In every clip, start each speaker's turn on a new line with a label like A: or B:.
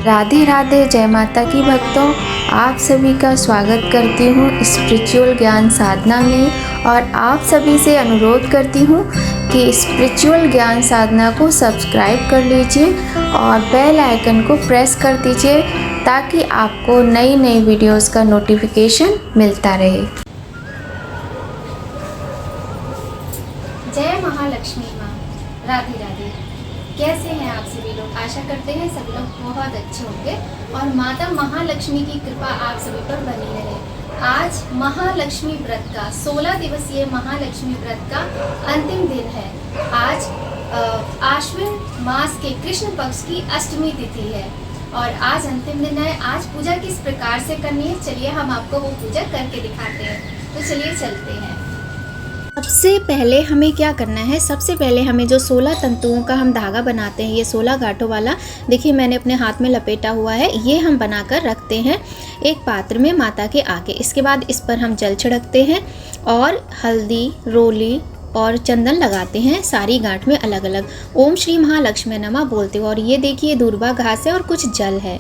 A: राधे राधे, जय माता की भक्तों। आप सभी का स्वागत करती हूँ स्पिरिचुअल ज्ञान साधना में और आप सभी से अनुरोध करती हूँ कि स्पिरिचुअल ज्ञान साधना को सब्सक्राइब कर लीजिए और बेल आइकन को प्रेस कर दीजिए ताकि आपको नई नई वीडियोस का नोटिफिकेशन मिलता रहे।
B: जय महालक्ष्मी माँ। राधे राधे। कैसे हैं आप सभी लोग? आशा करते हैं सब लोग बहुत अच्छे होंगे और माता महालक्ष्मी की कृपा आप सभी पर बनी रहे। आज महालक्ष्मी व्रत का 16 दिवसीय महालक्ष्मी व्रत का अंतिम दिन है। आज आश्विन मास के कृष्ण पक्ष की अष्टमी तिथि है और आज अंतिम दिन है। आज पूजा किस प्रकार से करनी है, चलिए हम आपको वो पूजा करके दिखाते हैं। तो चलिए चलते हैं। सबसे पहले हमें क्या करना है, सबसे पहले हमें जो 16 तंतुओं का हम धागा बनाते हैं, ये 16 गांठों वाला देखिए मैंने अपने हाथ में लपेटा हुआ है, ये हम बनाकर रखते हैं एक पात्र में माता के आगे। इसके बाद इस पर हम जल छिड़कते हैं और हल्दी, रोली और चंदन लगाते हैं सारी गांठ में अलग अलग। ओम श्री महालक्ष्मी नमः बोलते हो और ये देखिए दूर्वा घास है और कुछ जल है।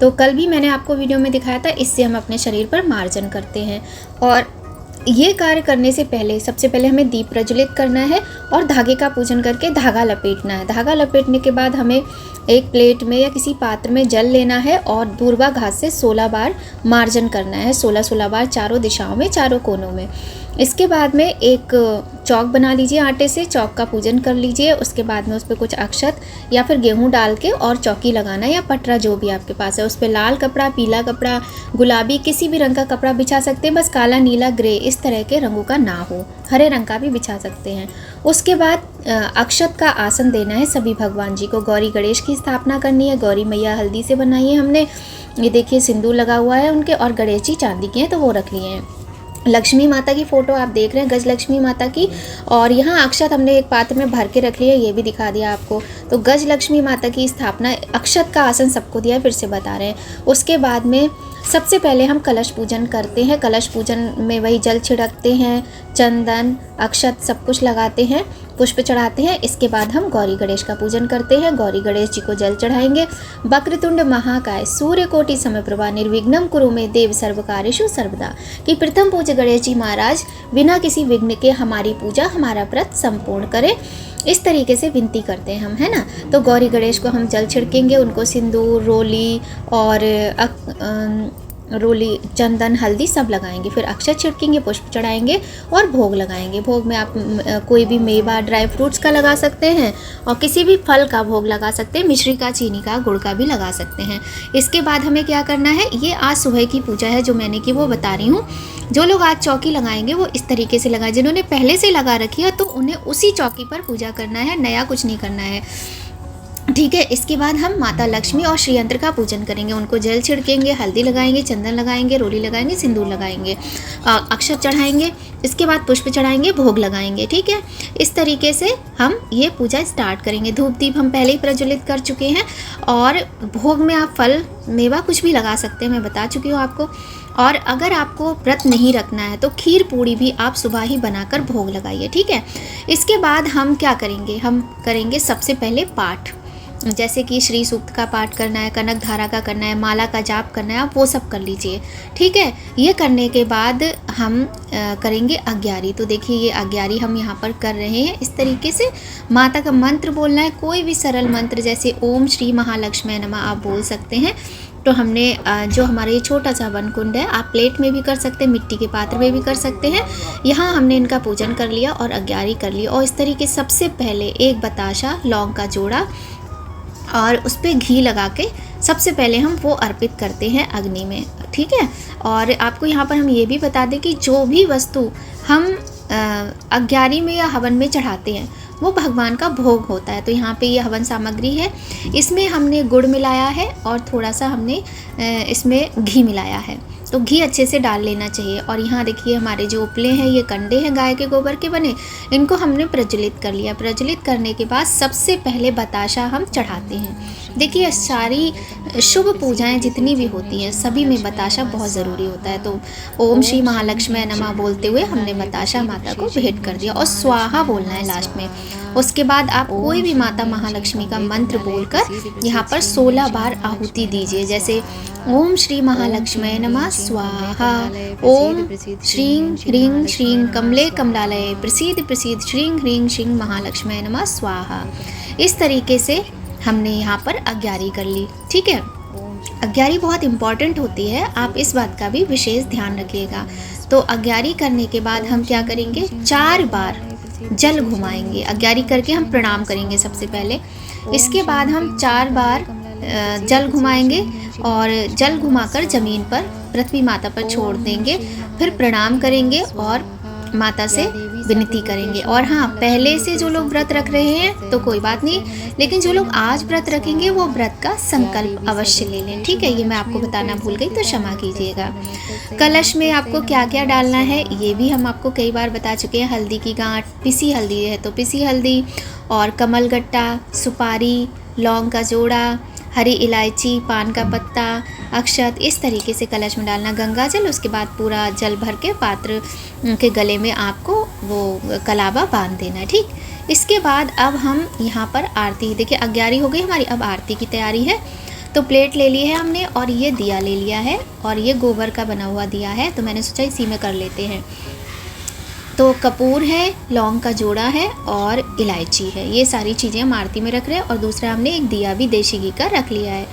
B: तो कल भी मैंने आपको वीडियो में दिखाया था, इससे हम अपने शरीर पर मार्जन करते हैं। और ये कार्य करने से पहले सबसे पहले हमें दीप प्रज्वलित करना है और धागे का पूजन करके धागा लपेटना है। धागा लपेटने के बाद हमें एक प्लेट में या किसी पात्र में जल लेना है और दूर्वा घास से 16 बार मार्जन करना है, 16-16 बार चारों दिशाओं में, चारों कोनों में। इसके बाद में एक चौक बना लीजिए आटे से, चौक का पूजन कर लीजिए। उसके बाद में उस पर कुछ अक्षत या फिर गेहूं डाल के और चौकी लगाना या पटरा जो भी आपके पास है, उस पर लाल कपड़ा, पीला कपड़ा, गुलाबी किसी भी रंग का कपड़ा बिछा सकते हैं, बस काला, नीला, ग्रे इस तरह के रंगों का ना हो, हरे रंग का भी बिछा सकते हैं। उसके बाद अक्षत का आसन देना है सभी भगवान जी को। गौरी गणेश की स्थापना करनी है। गौरी मैया हल्दी से बनाई है हमने, ये देखिए सिंदूर लगा हुआ है उनके, और गणेश जी चांदी के हैं तो वो रख लिए हैं। लक्ष्मी माता की फ़ोटो आप देख रहे हैं, गज लक्ष्मी माता की, और यहाँ अक्षत हमने एक पात्र में भर के रख लिया, ये भी दिखा दिया आपको। तो गज लक्ष्मी माता की स्थापना, अक्षत का आसन सबको दिया, फिर से बता रहे हैं। उसके बाद में सबसे पहले हम कलश पूजन करते हैं। कलश पूजन में वही जल छिड़कते हैं, चंदन, अक्षत सब कुछ लगाते हैं, पुष्प चढ़ाते हैं। इसके बाद हम गौरी गणेश का पूजन करते हैं। गौरी गणेश जी को जल चढ़ाएंगे। वक्रतुंड महाकाय सूर्यकोटि समप्रभा निर्विघ्नं कुरु मे देव सर्वकार्येषु सर्वदा कि प्रथम पूज्य गणेश जी महाराज बिना किसी विघ्न के हमारी पूजा, हमारा व्रत संपूर्ण करें, इस तरीके से विनती करते हैं हम, है ना। तो गौरी गणेश को हम जल छिड़केंगे, उनको सिंदूर, रोली और रोली, चंदन, हल्दी सब लगाएंगे। फिर अक्षत छिड़केंगे, पुष्प चढ़ाएंगे और भोग लगाएंगे। भोग में आप कोई भी मेवा, ड्राई फ्रूट्स का लगा सकते हैं और किसी भी फल का भोग लगा सकते हैं, मिश्री का, चीनी का, गुड़ का भी लगा सकते हैं। इसके बाद हमें क्या करना है, ये आज सुबह की पूजा है जो मैंने की वो बता रही हूँ। जो लोग आज चौकी लगाएंगे वो इस तरीके से लगाएं, जिन्होंने पहले से लगा रखी है तो उन्हें उसी चौकी पर पूजा करना है, नया कुछ नहीं करना है, ठीक है। इसके बाद हम माता लक्ष्मी और श्री यंत्र का पूजन करेंगे। उनको जल छिड़केंगे, हल्दी लगाएंगे, चंदन लगाएंगे, रोली लगाएंगे, सिंदूर लगाएंगे, अक्षत चढ़ाएंगे। इसके बाद पुष्प चढ़ाएंगे, भोग लगाएंगे, ठीक है। इस तरीके से हम ये पूजा स्टार्ट करेंगे। धूप दीप हम पहले ही प्रज्वलित कर चुके हैं और भोग में आप फल, मेवा कुछ भी लगा सकते हैं, मैं बता चुकी हूँ आपको। और अगर आपको व्रत नहीं रखना है तो खीर पूड़ी भी आप सुबह ही बनाकर भोग लगाइए, ठीक है। इसके बाद हम क्या करेंगे, हम करेंगे सबसे पहले पाठ, जैसे कि श्री सूक्त का पाठ करना है, कनक धारा का करना है, माला का जाप करना है, आप वो सब कर लीजिए, ठीक है। ये करने के बाद हम करेंगे अग्यारी। तो देखिए ये अग्यारी हम यहाँ पर कर रहे हैं। इस तरीके से माता का मंत्र बोलना है, कोई भी सरल मंत्र, जैसे ओम श्री महालक्ष्मी नमः आप बोल सकते हैं। तो हमने जो हमारे ये छोटा सा वन कुंड है, आप प्लेट में भी कर सकते हैं, मिट्टी के पात्र में भी कर सकते हैं। यहाँ हमने इनका पूजन कर लिया और अग्यारी कर ली। और इस तरीके सबसे पहले एक बताशा, लौंग का जोड़ा और उस पर घी लगा के सबसे पहले हम वो अर्पित करते हैं अग्नि में, ठीक है। और आपको यहाँ पर हम ये भी बता दें कि जो भी वस्तु हम अग्यारी में या हवन में चढ़ाते हैं वो भगवान का भोग होता है। तो यहाँ पे ये हवन सामग्री है, इसमें हमने गुड़ मिलाया है और थोड़ा सा हमने इसमें घी मिलाया है। तो घी अच्छे से डाल लेना चाहिए। और यहाँ देखिए हमारे जो उपले हैं, ये कंडे हैं गाय के गोबर के बने, इनको हमने प्रज्वलित कर लिया। प्रज्वलित करने के बाद सबसे पहले बताशा हम चढ़ाते हैं। देखिए सारी शुभ पूजाएं जितनी भी होती हैं सभी में बताशा बहुत ज़रूरी होता है। तो ओम श्री महालक्ष्मी नमः बोलते हुए हमने बताशा माता को भेंट कर दिया और स्वाहा बोलना है लास्ट में। उसके बाद आप कोई भी माता महालक्ष्मी का मंत्र बोलकर यहाँ पर 16 बार आहुति दीजिए। जैसे ओम श्री महालक्ष्मी नमः स्वाहा, ओम श्रीं ह्रीं श्रीं कमले कमलालये प्रसीद प्रसीद श्रीं ह्रीं श्रीं महालक्ष्मी नमः स्वाहा। इस तरीके से हमने यहाँ पर अग्यारी कर ली। ठीक है, अग्यारी बहुत इम्पॉर्टेंट होती है, आप इस बात का भी विशेष ध्यान रखिएगा। तो अग्यारी करने के बाद हम क्या करेंगे, 4 बार जल घुमाएंगे। अग्यारी करके हम प्रणाम करेंगे सबसे पहले, इसके बाद हम 4 बार जल घुमाएंगे और जल घुमाकर ज़मीन पर पृथ्वी माता पर छोड़ देंगे। फिर प्रणाम करेंगे और माता से विनती करेंगे। और हाँ, पहले से जो लोग व्रत रख रहे हैं तो कोई बात नहीं, लेकिन जो लोग आज व्रत रखेंगे वो व्रत का संकल्प अवश्य ले लें। ठीक है, ये मैं आपको बताना भूल गई तो क्षमा कीजिएगा। कलश में आपको क्या क्या डालना है ये भी हम आपको कई बार बता चुके हैं। हल्दी की गांठ, पिसी हल्दी है तो पिसी हल्दी, और कमल गट्टा, सुपारी, लौंग का जोड़ा, हरी इलायची, पान का पत्ता, अक्षत, इस तरीके से कलश में डालना। गंगा जल, उसके बाद पूरा जल भर के पात्र के गले में आपको वो कलावा बांध देना है। ठीक, इसके बाद अब हम यहाँ पर आरती, देखिए अग्यारी हो गई हमारी, अब आरती की तैयारी है। तो प्लेट ले ली है हमने और ये दिया ले लिया है और ये गोबर का बना हुआ दिया है, तो मैंने सोचा इसी में कर लेते हैं। तो कपूर है, लौंग का जोड़ा है और इलायची है, ये सारी चीज़ें हम आरती में रख रहे हैं। और दूसरा हमने एक दिया भी देशी घी का रख लिया है।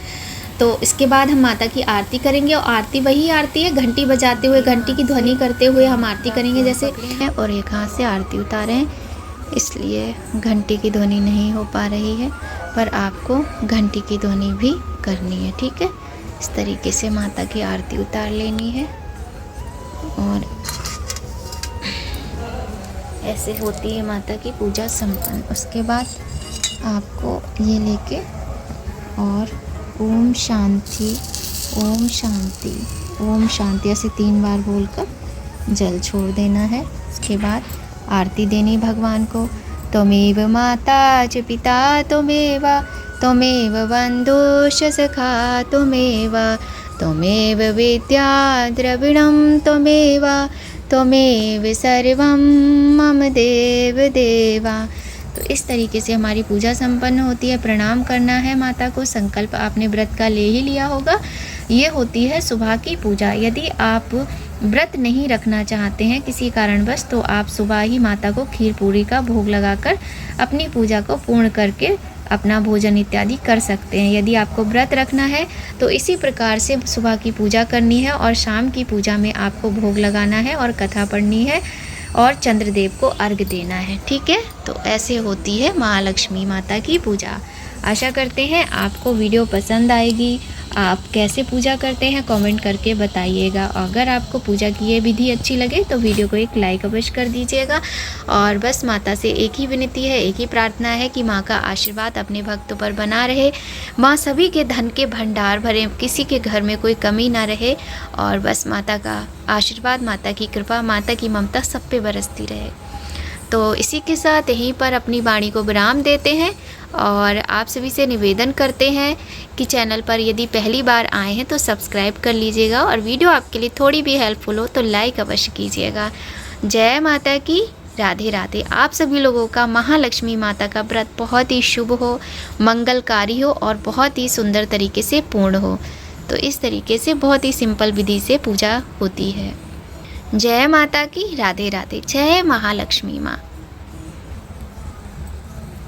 B: तो इसके बाद हम माता की आरती करेंगे और आरती वही आरती है, घंटी बजाते हुए, घंटी की ध्वनि करते हुए हम आरती करेंगे जैसे। और एक हाथ से आरती उतारे हैं इसलिए घंटी की ध्वनि नहीं हो पा रही है, पर आपको घंटी की ध्वनि भी करनी है। ठीक है, इस तरीके से माता की आरती उतार लेनी है और ऐसे होती है माता की पूजा संपन्न। उसके बाद आपको ये लेके और ओम शांति, ओम शांति, ओम शांति ऐसे 3 बार बोलकर जल छोड़ देना है। उसके बाद आरती देनी भगवान को। त्वमेव माता च पिता त्वमेव, त्वमेव बन्धुश्च सखा त्वमेव, त्वमेव विद्या द्रविणं त्वमेव, त्वमेव सर्वं मम देव देवा। तो इस तरीके से हमारी पूजा संपन्न होती है। प्रणाम करना है माता को, संकल्प आपने व्रत का ले ही लिया होगा। ये होती है सुबह की पूजा। यदि आप व्रत नहीं रखना चाहते हैं किसी कारणवश, तो आप सुबह ही माता को खीर पूरी का भोग लगाकर अपनी पूजा को पूर्ण करके अपना भोजन इत्यादि कर सकते हैं। यदि आपको व्रत रखना है तो इसी प्रकार से सुबह की पूजा करनी है और शाम की पूजा में आपको भोग लगाना है और कथा पढ़नी है और चंद्रदेव को अर्घ देना है। ठीक है, तो ऐसे होती है महालक्ष्मी माता की पूजा। आशा करते हैं आपको वीडियो पसंद आएगी। आप कैसे पूजा करते हैं कमेंट करके बताइएगा। अगर आपको पूजा की ये विधि अच्छी लगे तो वीडियो को एक लाइक अवश्य कर दीजिएगा। और बस माता से एक ही विनती है, एक ही प्रार्थना है कि माँ का आशीर्वाद अपने भक्तों पर बना रहे। माँ सभी के धन के भंडार भरे, किसी के घर में कोई कमी ना रहे। और बस माता का आशीर्वाद, माता की कृपा, माता की ममता सब पे बरसती रहे। तो इसी के साथ यहीं पर अपनी वाणी को विराम देते हैं और आप सभी से निवेदन करते हैं कि चैनल पर यदि पहली बार आए हैं तो सब्सक्राइब कर लीजिएगा और वीडियो आपके लिए थोड़ी भी हेल्पफुल हो तो लाइक अवश्य कीजिएगा। जय माता की, राधे राधे। आप सभी लोगों का महालक्ष्मी माता का व्रत बहुत ही शुभ हो, मंगलकारी हो और बहुत ही सुंदर तरीके से पूर्ण हो। तो इस तरीके से बहुत ही सिंपल विधि से पूजा होती है। जय माता की, राधे राधे। जय महालक्ष्मी माँ।